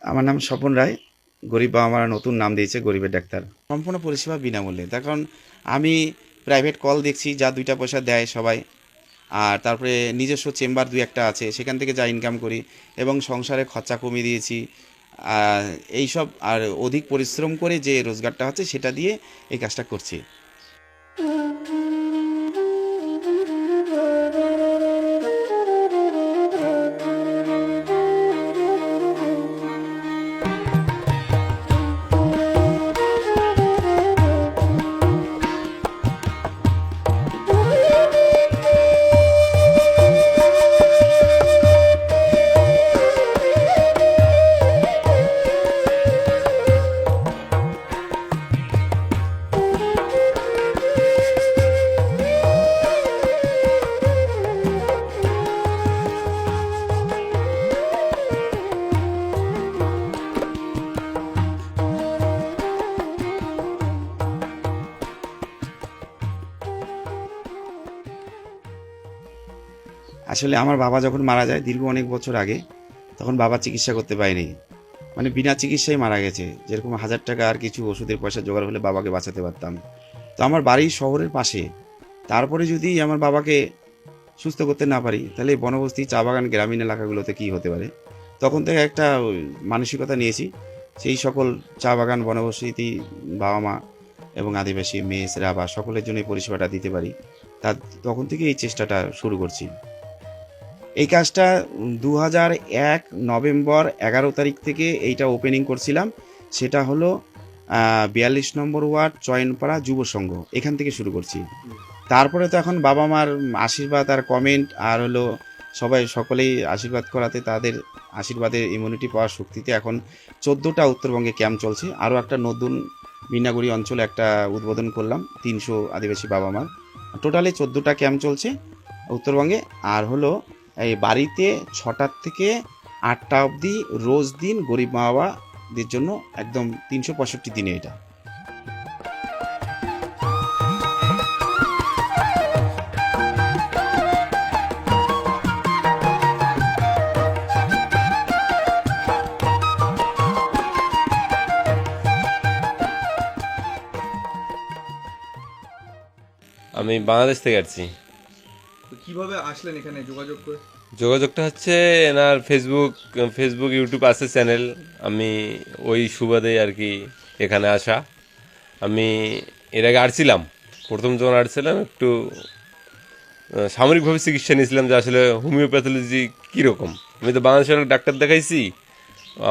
আমার নাম স্বপন রায়। গরিব বাবা মারা নতুন নাম দিয়েছে গরিবের ডাক্তার। সম্পূর্ণ পরিষেবা বিনামূল্যে, তার কারণ আমি প্রাইভেট কল দেখছি যা 2টা পয়সা দেয় সবাই, আর তারপরে নিজস্ব চেম্বার 2-1টা আছে, সেখান থেকে যা ইনকাম করি এবং সংসারে খরচা কমিয়ে দিয়েছি। এইসব আর অধিক পরিশ্রম করে যে রোজগারটা হচ্ছে সেটা দিয়ে এই কাজটা করছি। আসলে আমার বাবা যখন মারা যায় দীর্ঘ অনেক বছর আগে, তখন বাবা চিকিৎসা করতে পারেনি, মানে বিনা চিকিৎসায় মারা গেছে। যেরকম 1000 টাকা আর কিছু ওষুধের পয়সা জোগাড় হলে বাবাকে বাঁচাতে পারতাম। তো আমার বাড়ি শহরের পাশে, তারপরে যদি আমার বাবাকে সুস্থ করতে না পারি, তাহলে এই বনবস্তি চা বাগান গ্রামীণ এলাকাগুলোতে কী হতে পারে। তখন থেকে একটা মানসিকতা নিয়েছি, সেই সকল চা বাগান বনবসতি বাবা মা এবং আদিবাসী মেয়ে রাভা সকলের জন্য এই পরিষেবাটা দিতে পারি। তখন থেকে এই চেষ্টাটা শুরু করছি। এই কাজটা 2001 নভেম্বর 11 তারিখ থেকে এইটা ওপেনিং করছিলাম। সেটা হলো 42 নম্বর ওয়ার্ড চয়নপাড়া যুব সংঘ, এখান থেকে শুরু করছি। তারপরে তো এখন বাবা মার আশীর্বাদ আর কমেন্ট আর হলো সকলেই আশীর্বাদ করাতে, তাদের আশীর্বাদের ইমিউনিটি পাওয়ার শক্তিতে এখন 14টা উত্তরবঙ্গে ক্যাম্প চলছে। আরও একটা নতুন মিনাগুড়ি অঞ্চলে একটা উদ্বোধন করলাম, 300 আদিবাসী বাবা মার। টোটালি 14টা ক্যাম্প চলছে উত্তরবঙ্গে। আর হলো এই বাড়িতে 6টা থেকে 8টা অবধি রোজ দিন গরিব মা বাবাদের জন্য একদম 365 দিনে এটা। আমি বাংলাদেশ থেকে আসছি। তো কিভাবে আসলেন এখানে যোগাযোগ করে? যোগাযোগটা হচ্ছে এনার ফেসবুক ইউটিউব আছে চ্যানেল, আমি ওই সুবাদে আর কি এখানে আসা। আমি এর আগে আসছিলাম, প্রথম যখন আসছিলাম একটু সামরিকভাবে চিকিৎসা নিয়েছিলাম, যে আসলে হোমিওপ্যাথোলজি কীরকম। আমি তো বাংলাদেশের অনেক ডাক্তার দেখাইছি,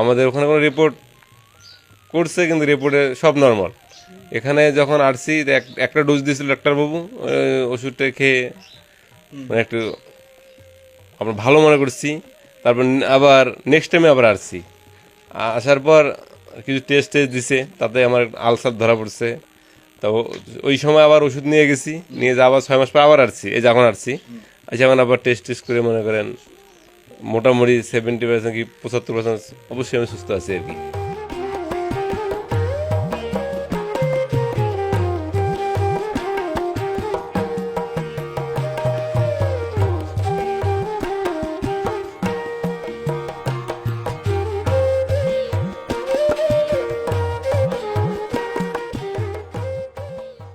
আমাদের ওখানে কোনো রিপোর্ট করছে কিন্তু রিপোর্টে সব নর্মাল। এখানে যখন আসছি একটা ডোজ দিয়েছিল ডাক্তারবাবু, ওষুধটা খেয়ে মানে একটু আমরা ভালো মনে করছি। তারপর আবার নেক্সট টাইমে আবার আসছি, আসার পর কিছু টেস্ট দিছে, তাতে আমার আলসার ধরা পড়ছে। তো ওই সময় আবার ওষুধ নিয়ে গেছি, নিয়ে যা আবার 6 মাস পর আবার আসছি, এই যখন আসছি এখন আবার টেস্ট করে মনে করেন মোটামুটি 70% কি 75% অবশ্যই আমি সুস্থ আছি আর কি।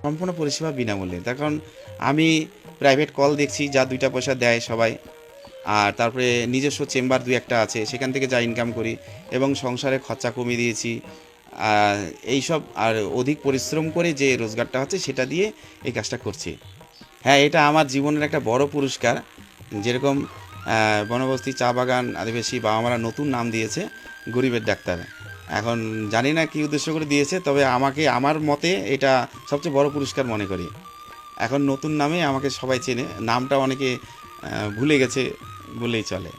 সম্পূর্ণ পরিষেবা বিনামূল্যে, তার কারণ আমি প্রাইভেট কল দেখছি যা 2টা পয়সা দেয় সবাই, আর তারপরে নিজস্ব চেম্বার 2-1টা আছে, সেখান থেকে যা ইনকাম করি এবং সংসারে খরচা কমিয়ে দিয়েছি। এইসব আর অধিক পরিশ্রম করে যে রোজগারটা হচ্ছে সেটা দিয়ে এই কাজটা করছি। হ্যাঁ, এটা আমার জীবনের একটা বড় পুরস্কার। যেরকম বনবস্তি চা বাগান আদিবাসী বাবা মারা নতুন নাম দিয়েছে গরিবের ডাক্তার। এখন জানি না কী উদ্দেশ্য করে দিয়েছে, তবে আমার মতে এটা সবচেয়ে বড় পুরস্কার মনে করি। এখন নতুন নামে আমাকে সবাই চেনে, নামটা অনেকে ভুলে গেছে বললেই চলে।